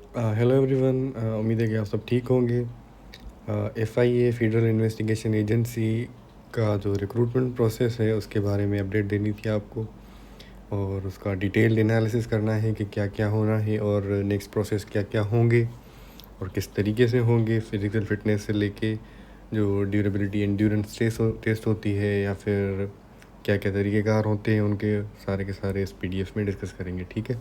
Hello everyone. उम्मीद है कि आप सब ठीक होंगे। एफआईए फेडरल इन्वेस्टिगेशन एजेंसी का जो रिक्रूटमेंट प्रोसेस है उसके बारे में अपडेट देनी थी आपको, और उसका डिटेल्ड एनालिसिस करना है कि क्या क्या होना है और नेक्स्ट प्रोसेस क्या क्या होंगे और किस तरीके से होंगे। फिज़िकल फिटनेस से लेके जो ड्यूरेबिलिटी एंड्योरेंस टेस्ट होती है या फिर क्या क्या तरीक़ेकार होते हैं उनके, सारे के सारे इस पीडीएफ में डिस्कस करेंगे। ठीक है।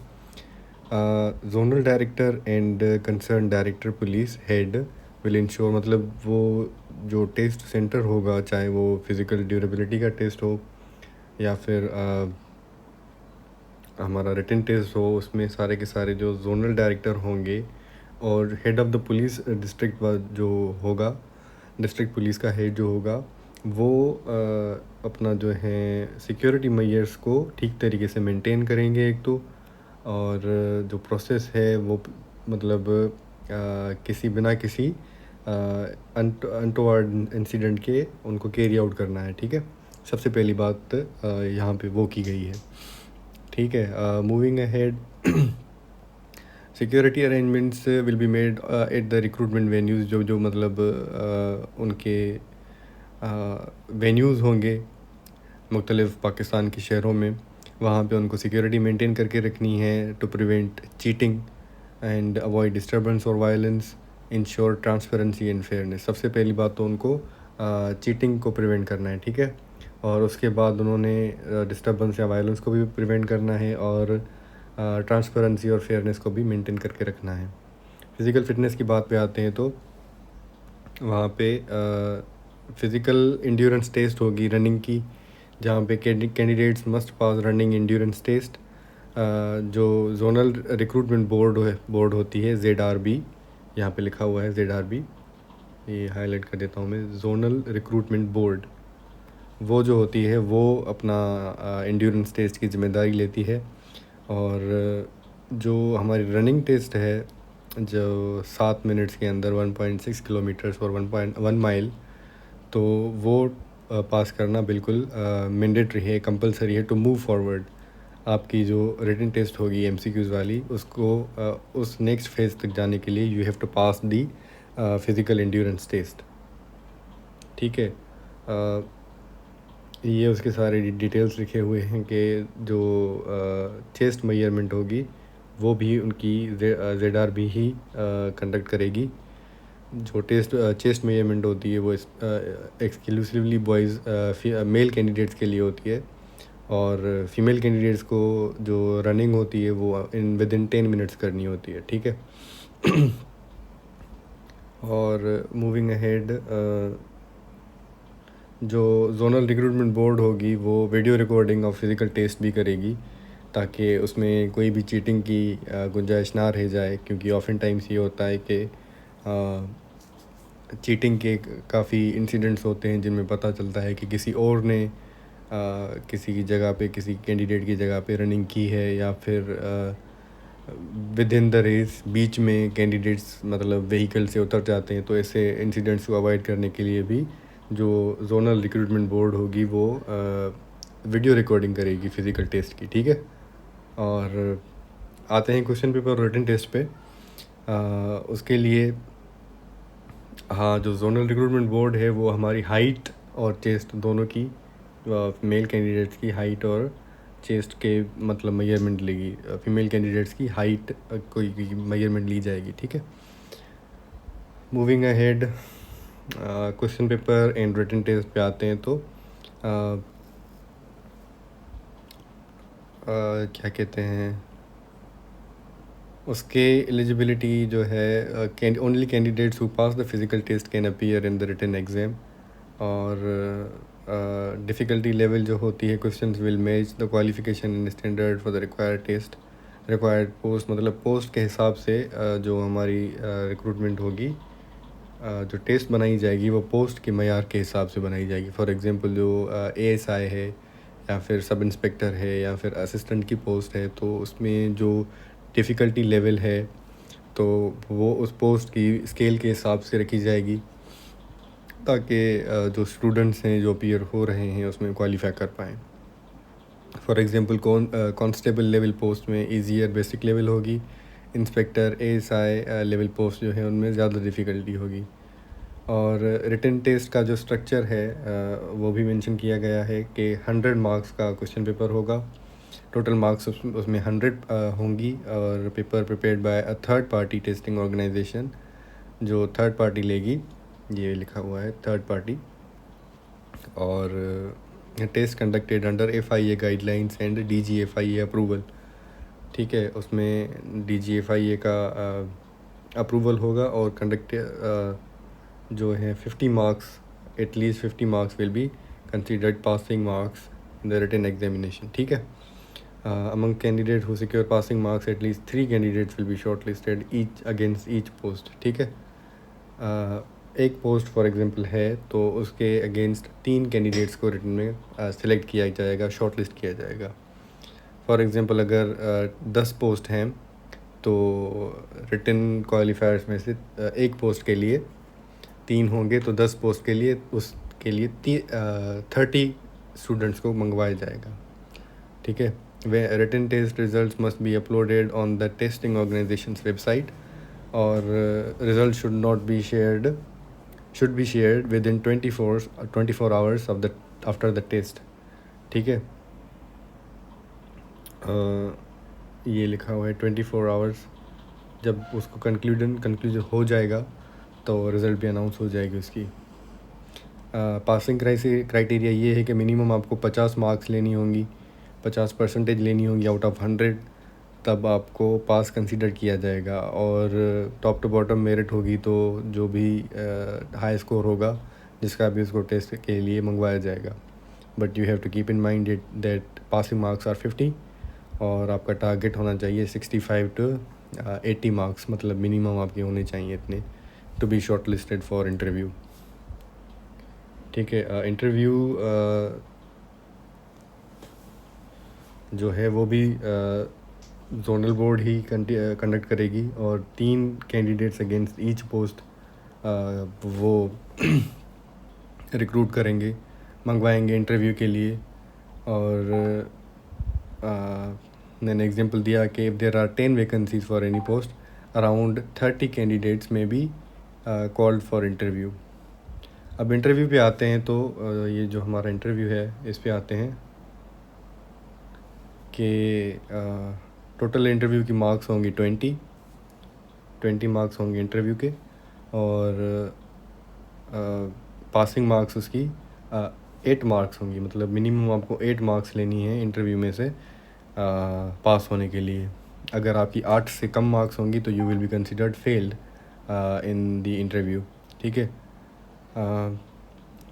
Zonal director and concern director police head will ensure, मतलब वो जो टेस्ट सेंटर होगा, चाहे वो फिज़िकल ड्यूरेबिलिटी का टेस्ट हो या फिर हमारा रिटन टेस्ट हो, उसमें सारे के सारे जो जोनल डायरेक्टर होंगे और head of the police district जो होगा, डिस्ट्रिक्ट पुलिस का हेड जो होगा, वो अपना जो है सिक्योरिटी मेजर्स को ठीक तरीके से मेंटेन करेंगे एक तो, और जो प्रोसेस है वो मतलब किसी बिना किसी अनटोवर्ड इंसिडेंट के उनको कैरी आउट करना है। ठीक है। सबसे पहली बात यहाँ पे वो की गई है। ठीक है। Moving ahead, security arrangements will be made at the recruitment venues, जो मतलब उनके वेन्यूज़ होंगे मुख्तलिफ़ पाकिस्तान के शहरों में, वहाँ पे उनको सिक्योरिटी मेंटेन करके रखनी है to prevent cheating and avoid disturbance और violence, ensure transparency and fairness. सबसे पहली बात तो उनको चीटिंग को प्रिवेंट करना है। ठीक है। और उसके बाद उन्होंने डिस्टर्बेंस या वायलेंस को भी प्रिवेंट करना है और ट्रांसपेरेंसी और फेयरनेस को भी मेंटेन करके रखना है। फ़िज़िकल फ़िटनेस की बात पे आते हैं तो वहाँ पे फ़िज़िकल एंड्योरेंस टेस्ट होगी रनिंग की, जहाँ पे candidates must pass running endurance test. जो जोनल रिक्रूटमेंट बोर्ड होती है ZRB, यहाँ पे लिखा हुआ है ZRB, ये हाईलाइट कर देता हूँ मैं। जोनल रिक्रूटमेंट बोर्ड वो जो होती है वो अपना एंड्योरेंस टेस्ट की ज़िम्मेदारी लेती है। और जो हमारी रनिंग टेस्ट है, जो 7 मिनट्स के अंदर 1.6 किलोमीटर्स और 1.1 माइल, तो वो पास करना बिल्कुल मैंडेटरी है, कंपलसरी है टू मूव फॉरवर्ड। आपकी जो रिटन टेस्ट होगी MCQs वाली, उसको उस नेक्स्ट फेज़ तक जाने के लिए you have to pass the physical endurance test. ठीक है। ये उसके सारे डिटेल्स लिखे हुए हैं कि जो चेस्ट मेजरमेंट होगी वो भी उनकी ZRB ही कंडक्ट करेगी। जो चेस्ट मेजरमेंट होती है वो एक्सक्लूसिवली बॉयज़ मेल कैंडिडेट्स के लिए होती है, और फीमेल कैंडिडेट्स को जो रनिंग होती है वो विद इन 10 मिनट्स करनी होती है। ठीक है। और मूविंग अहेड, जो जोनल रिक्रूटमेंट बोर्ड होगी वो वीडियो रिकॉर्डिंग और फिज़िकल टेस्ट भी करेगी, ताकि उसमें कोई भी चीटिंग की गुंजाइश ना रह जाए, क्योंकि ऑफन टाइम्स ये होता है कि चीटिंग के काफ़ी इंसिडेंट्स होते हैं जिनमें पता चलता है कि किसी और ने किसी की जगह पे, किसी कैंडिडेट की जगह पे रनिंग की है, या फिर विद इन द रेस बीच में कैंडिडेट्स मतलब व्हीकल से उतर जाते हैं। तो ऐसे इंसिडेंट्स को अवॉइड करने के लिए भी जो जोनल रिक्रूटमेंट बोर्ड होगी वो वीडियो रिकॉर्डिंग करेगी फ़िज़िकल टेस्ट की। ठीक है। और आते हैं क्वेश्चन पेपर और रिटन टेस्ट पे। उसके लिए हाँ, जो जोनल रिक्रूटमेंट बोर्ड है वो हमारी हाइट और चेस्ट दोनों की, मेल कैंडिडेट्स की हाइट और चेस्ट के मतलब मेजरमेंट लेगी। फीमेल कैंडिडेट्स की हाइट कोई मेजरमेंट ली जाएगी। ठीक है। Moving ahead, question paper and written test पे आते हैं तो क्या कहते हैं उसके एलिजिबिलिटी जो है, only candidates who pass the physical test can appear in the written exam. और डिफ़िकल्टी लेवल जो होती है, questions will match the qualification and standard for the required test, required post, मतलब पोस्ट के हिसाब से जो हमारी रिक्रूटमेंट होगी, जो टेस्ट बनाई जाएगी वो पोस्ट के मयार के हिसाब से बनाई जाएगी। फॉर एग्ज़ाम्पल जो ASI है या फिर सब इंस्पेक्टर है या फिर असिस्टेंट की पोस्ट है, तो उसमें जो डिफ़िकल्टी लेवल है तो वो उस पोस्ट की स्केल के हिसाब से रखी जाएगी, ताकि जो स्टूडेंट्स हैं जो अपीयर हो रहे हैं उसमें क्वालिफाई कर पाएँ। For example constable level post में ईज़ियर बेसिक लेवल होगी, इंस्पेक्टर, एएसआई लेवल पोस्ट जो है उनमें ज़्यादा डिफ़िकल्टी होगी। और रिटन टेस्ट का जो स्ट्रक्चर है वो भी मेंशन किया गया है कि 100 मार्क्स का क्वेश्चन पेपर होगा। टोटल मार्क्स उसमें 100 होंगी और paper prepared by a third party testing organisation, जो थर्ड पार्टी लेगी, ये लिखा हुआ है थर्ड पार्टी। और test conducted under FIA guidelines and DGFIA approval. ठीक है, उसमें DGFIA का अप्रूवल होगा और कंडक्ट जो है 50 marks, at least 50 marks will be considered passing marks in the written examination. ठीक है, among candidate who secure passing marks at least 3 candidates will be shortlisted each against each post। ठीक है, एक पोस्ट फॉर एग्जांपल है तो उसके against 3 candidates को written में सिलेक्ट किया जाएगा, शॉर्टलिस्ट किया जाएगा। फॉर एग्जांपल अगर 10 पोस्ट हैं तो रिटन क्वालिफायर्स में से एक पोस्ट के लिए 3 होंगे, तो 10 पोस्ट के लिए उसके लिए 30 स्टूडेंट्स को मंगवाया जाएगा। ठीक है, वे written test results must be uploaded on the testing organisation's website और result should be shared within 24 hours of the after the test। ठीक है, ये लिखा हुआ है 24 आवर्स। जब उसको कंक्लूजन हो जाएगा तो रिज़ल्ट भी अनाउंस हो जाएगी उसकी। पासिंग क्राइटेरिया ये है कि मिनिमम आपको 50 मार्क्स लेनी होंगी, 50% लेनी होंगी आउट ऑफ 100, तब आपको पास कंसीडर किया जाएगा। और टॉप टू बॉटम मेरिट होगी तो जो भी हाई स्कोर होगा जिसका भी उसको टेस्ट के लिए मंगवाया जाएगा। But you have to keep in mind that passing marks are 50 और आपका टारगेट होना चाहिए 65 to 80 मार्क्स, मतलब मिनिमम आपके होने चाहिए इतने to be shortlisted for interview. ठीक है, इंटरव्यू जो है वो भी जोनल बोर्ड ही कंडक्ट करेगी और 3 कैंडिडेट्स अगेंस्ट ईच पोस्ट वो रिक्रूट करेंगे, मंगवाएंगे इंटरव्यू के लिए। और मैंने एग्जांपल दिया कि if there are 10 vacancies for any post, around 30 candidates may be called for interview. अब इंटरव्यू पे आते हैं तो ये जो हमारा इंटरव्यू है इस पे आते हैं कि टोटल इंटरव्यू की मार्क्स होंगी 20 मार्क्स होंगे इंटरव्यू के और पासिंग मार्क्स उसकी 8 मार्क्स होंगी, मतलब मिनिमम आपको 8 मार्क्स लेनी है इंटरव्यू में से पास होने के लिए। अगर आपकी 8 से कम मार्क्स होंगी तो you will be considered failed in the interview. ठीक है,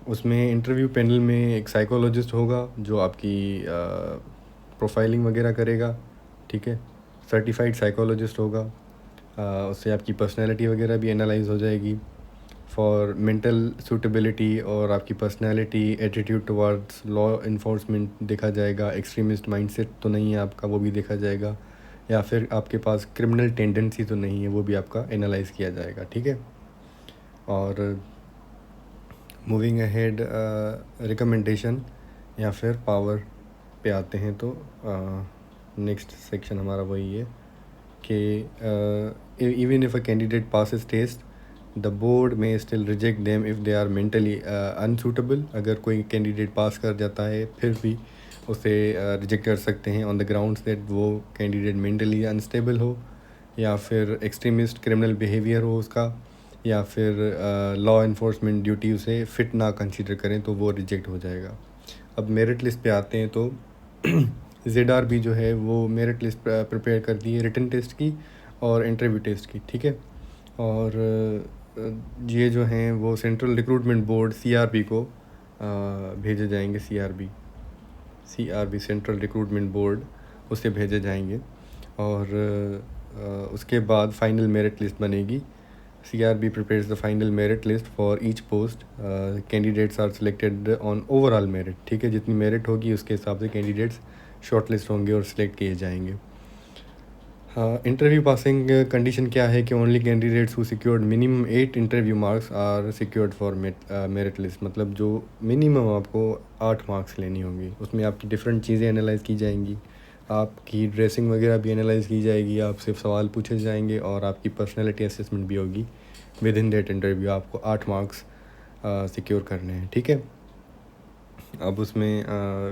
उसमें इंटरव्यू पैनल में एक साइकोलॉजिस्ट होगा जो आपकी प्रोफाइलिंग वगैरह करेगा। ठीक है, सर्टिफाइड साइकोलॉजिस्ट होगा, उससे आपकी पर्सनैलिटी वगैरह भी एनालाइज हो जाएगी फॉर मेंटल सूटेबिलिटी, और आपकी personality, attitude towards law enforcement देखा जाएगा, एक्सट्रीमिस्ट माइंडसेट तो नहीं है आपका वो भी देखा जाएगा, या फिर आपके पास क्रिमिनल टेंडेंसी तो नहीं है वो भी आपका एनालाइज किया जाएगा। ठीक है, और मूविंग अहेड रिकमेंडेशन या फिर पावर पे आते हैं तो नेक्स्ट सेक्शन हमारा वही है कि even if a candidate passes test the board may still reject them if they are mentally unsuitable. अगर कोई कैंडिडेट पास कर जाता है फिर भी उसे रिजेक्ट कर सकते हैं ऑन द ग्राउंड्स दैट वो कैंडिडेट मेंटली अनस्टेबल हो, या फिर एक्सट्रीमिस्ट क्रिमिनल बिहेवियर हो उसका, या फिर लॉ इन्फोर्समेंट ड्यूटी उसे फ़िट ना कंसीडर करें तो वो रिजेक्ट हो जाएगा। अब मेरिट लिस्ट पे आते हैं तो ZRB जो है वो मेरिट लिस्ट प्रिपेयर करती है रिटन टेस्ट की और इंटरव्यू टेस्ट की। ठीक है, और ये जो हैं वो सेंट्रल रिक्रूटमेंट बोर्ड CRB को भेजे जाएंगे। CRB सेंट्रल रिक्रूटमेंट बोर्ड उसे भेजे जाएंगे और उसके बाद फाइनल मेरिट लिस्ट बनेगी। CRB prepares the final merit list for each post. Candidates are selected on overall merit। ठीक है, जितनी मेरिट होगी उसके हिसाब से कैंडिडेट्स शॉर्ट लिस्ट होंगे और सिलेक्ट किए जाएंगे। इंटरव्यू पासिंग कंडीशन क्या है कि only candidates who secured minimum 8 interview marks are secured for merit list. मतलब जो मिनिमम आपको 8 मार्क्स लेनी होंगी, उसमें आपकी डिफरेंट चीज़ें एनालाइज की जाएंगी, आपकी ड्रेसिंग वगैरह भी एनालाइज़ की जाएगी, आपसे सवाल पूछे जाएंगे और आपकी पर्सनैलिटी असेसमेंट भी होगी। विद इन दैट इंटरव्यू आपको 8 मार्क्स सिक्योर करने हैं, ठीक है। अब उसमें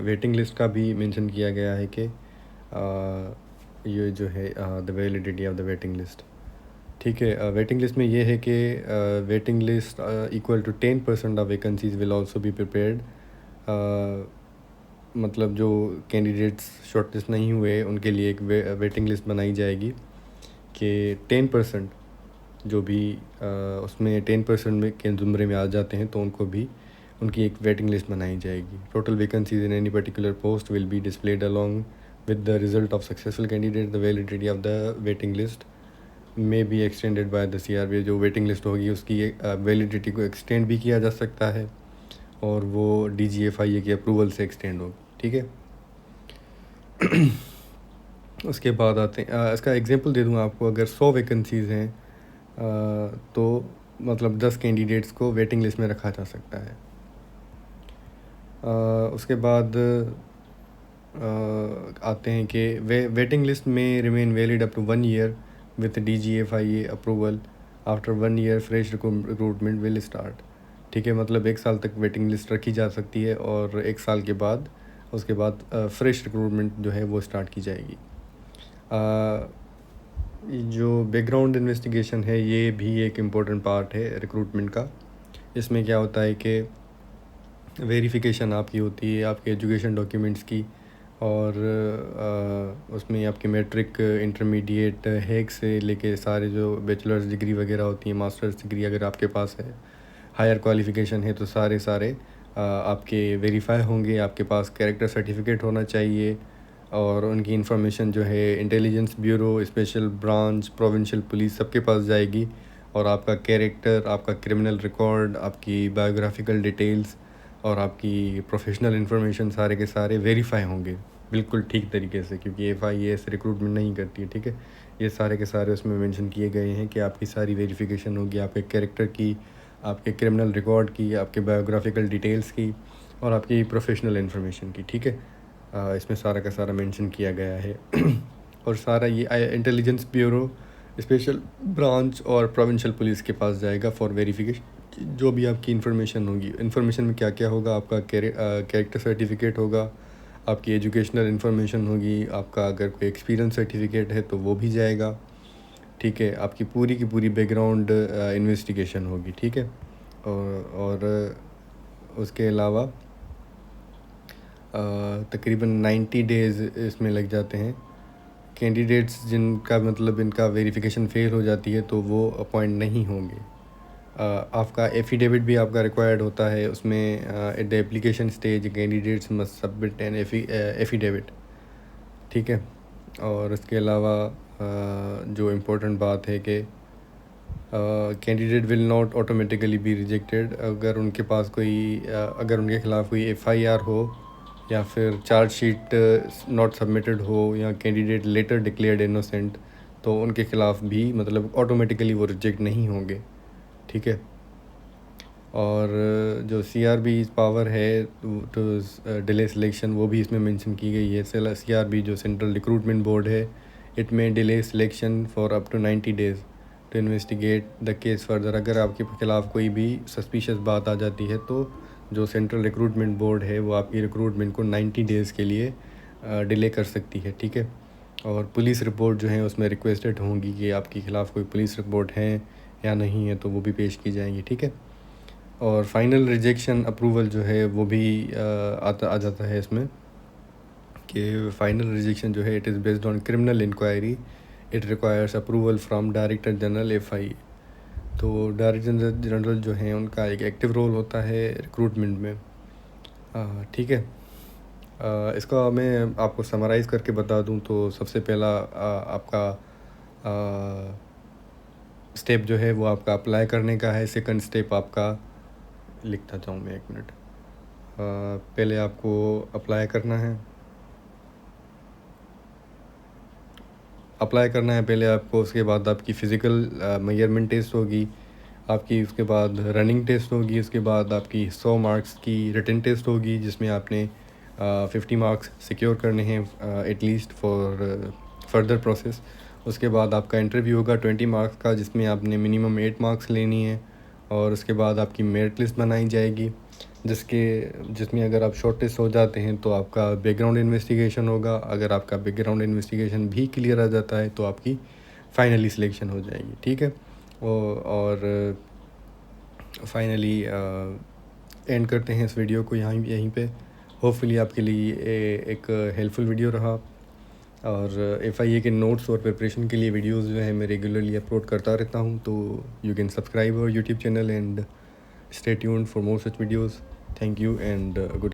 वेटिंग लिस्ट का भी मेंशन किया गया है कि ये जो है the validity of the waiting list, ठीक है। वेटिंग लिस्ट में ये है कि waiting list equal to 10% of vacancies will also be prepared. मतलब जो कैंडिडेट्स शॉर्टलिस्ट नहीं हुए उनके लिए एक वेटिंग लिस्ट बनाई जाएगी कि 10% जो भी उसमें 10% में के ज़ुमरे में आ जाते हैं तो उनको भी उनकी एक वेटिंग लिस्ट बनाई जाएगी। Total vacancies in any particular post will be displayed along with the result of successful candidate. The validity of the waiting list may be extended by the CRB। जो वेटिंग लिस्ट होगी उसकी validity को extend भी किया जा सकता है और वो DGFIA के अप्रूवल से एक्सटेंड होगी, ठीक है। उसके बाद आते हैं, इसका एग्जांपल दे दूँ आपको। अगर 100 वैकेंसीज़ हैं तो मतलब 10 कैंडिडेट्स को वेटिंग लिस्ट में रखा जा सकता है। उसके बाद आते हैं कि वेटिंग लिस्ट में remain valid up to 1 year with DGFIA approval. After 1 year fresh recruitment will start, ठीक है। मतलब 1 साल तक वेटिंग लिस्ट रखी जा सकती है और 1 साल के बाद उसके बाद फ्रेश रिक्रूटमेंट जो है वो स्टार्ट की जाएगी। जो बैकग्राउंड इन्वेस्टिगेशन है ये भी एक इम्पोर्टेंट पार्ट है रिक्रूटमेंट का। इसमें क्या होता है कि वेरिफिकेशन आपकी होती है आपके एजुकेशन डॉक्यूमेंट्स की और उसमें आपकी मैट्रिक, इंटरमीडिएट, हैक से लेके सारे जो बैचलर्स डिग्री वगैरह होती हैं, मास्टर्स डिग्री अगर आपके पास है, हायर क्वालिफ़िकेशन है तो सारे आपके वेरीफाई होंगे। आपके पास कैरेक्टर सर्टिफिकेट होना चाहिए और उनकी इंफॉर्मेशन जो है intelligence bureau, special branch, provincial police सबके पास जाएगी और आपका कैरेक्टर, आपका क्रिमिनल रिकॉर्ड, आपकी बायोग्राफिकल डिटेल्स और आपकी प्रोफेशनल इन्फॉर्मेशन सारे के सारे वेरीफाई होंगे बिल्कुल ठीक तरीके से, क्योंकि FIA रिक्रूटमेंट नहीं करती है, ठीक है। ये सारे के सारे उसमें मेंशन किए गए हैं कि आपकी सारी वेरिफिकेशन होगी, आपके कैरेक्टर की, आपके क्रिमिनल रिकॉर्ड की, आपके बायोग्राफिकल डिटेल्स की और आपकी प्रोफेशनल इन्फॉर्मेशन की, ठीक है। इसमें सारा का सारा मेंशन किया गया है। और सारा ये इंटेलिजेंस ब्यूरो, स्पेशल ब्रांच और प्रोविंशियल पुलिस के पास जाएगा फॉर वेरिफिकेशन। जो भी आपकी इन्फॉर्मेशन होगी, इन्फॉर्मेशन में क्या क्या होगा, आपका कैरेक्टर सर्टिफिकेट होगा, आपकी एजुकेशनल इन्फॉर्मेशन होगी, आपका अगर कोई एक्सपीरियंस सर्टिफिकेट है तो वो भी जाएगा, ठीक है। आपकी पूरी की पूरी बैकग्राउंड इन्वेस्टिगेशन होगी, ठीक है। और उसके अलावा तकरीबन 90 डेज़ इसमें लग जाते हैं। कैंडिडेट्स जिनका मतलब इनका वेरिफिकेशन फेल हो जाती है तो वो अपॉइंट नहीं होंगे। आपका एफिडेविट भी आपका रिक्वायर्ड होता है। उसमें at the application stage candidates must submit an affidavit, ठीक है। और इसके अलावा जो इम्पोर्टेंट बात है कि candidate will not automatically be rejected अगर उनके पास कोई अगर उनके ख़िलाफ़ कोई FIR हो या फिर चार्जशीट नॉट सबमिटेड हो या कैंडिडेट लेटर डिक्लेयर्ड इनोसेंट, तो उनके ख़िलाफ़ भी मतलब ऑटोमेटिकली वो रिजेक्ट नहीं होंगे, ठीक है। और जो CRB पावर है टू डिले सिलेक्शन वो भी इसमें मेंशन की गई है। CRB जो सेंट्रल रिक्रूटमेंट बोर्ड है, it may delay selection for up to 90 days to investigate the case further. अगर आपके ख़िलाफ़ कोई भी सस्पिशियस बात आ जाती है तो जो सेंट्रल रिक्रूटमेंट बोर्ड है वो आपकी रिक्रूटमेंट को 90 डेज़ के लिए डिले कर सकती है, ठीक है। और पुलिस रिपोर्ट जो है उसमें रिक्वेस्टेड होंगी कि आपके ख़िलाफ़ कोई पुलिस रिपोर्ट है या नहीं है तो वो भी पेश की जाएंगी, ठीक है। और फाइनल रिजेक्शन अप्रूवल जो है वो भी आ जाता है इसमें कि फ़ाइनल रिजेक्शन जो है it is based on criminal inquiry, it requires approval from director general FIA। तो डायरेक्टर जनरल जो है उनका एक एक्टिव रोल होता है रिक्रूटमेंट में, ठीक है। इसका मैं आपको समराइज़ करके बता दूं तो सबसे पहला आपका स्टेप जो है वो आपका अप्लाई करने का है। सेकंड स्टेप आपका लिखता जाऊँ मैं, 1 मिनट। पहले आपको अप्लाई करना है पहले आपको। उसके बाद आपकी फ़िज़िकल मेजरमेंट टेस्ट होगी आपकी, उसके बाद रनिंग टेस्ट होगी, उसके बाद आपकी 100 मार्क्स की रिटन टेस्ट होगी जिसमें आपने 50 मार्क्स सिक्योर करने हैं एटलीस्ट फॉर फर्दर प्रोसेस। उसके बाद आपका इंटरव्यू होगा 20 मार्क्स का, जिसमें आपने मिनिमम 8 मार्क्स लेनी है, और उसके बाद आपकी मेरिट लिस्ट बनाई जाएगी, जिसमें अगर आप शॉर्ट लिस्ट हो जाते हैं तो आपका बैकग्राउंड इन्वेस्टिगेशन होगा। अगर आपका बैकग्राउंड इन्वेस्टिगेशन भी क्लियर आ जाता है तो आपकी फाइनली सिलेक्शन हो जाएगी, ठीक है। और फाइनली एंड करते हैं इस वीडियो को यहीं पे। होपफुली आपके लिए एक हेल्पफुल वीडियो रहा। और FIA के नोट्स और प्रिपरेशन के लिए वीडियोस जो है मैं रेगुलरली अपलोड करता रहता हूँ, तो you can subscribe our YouTube channel and stay tuned for more such videos. Thank you and good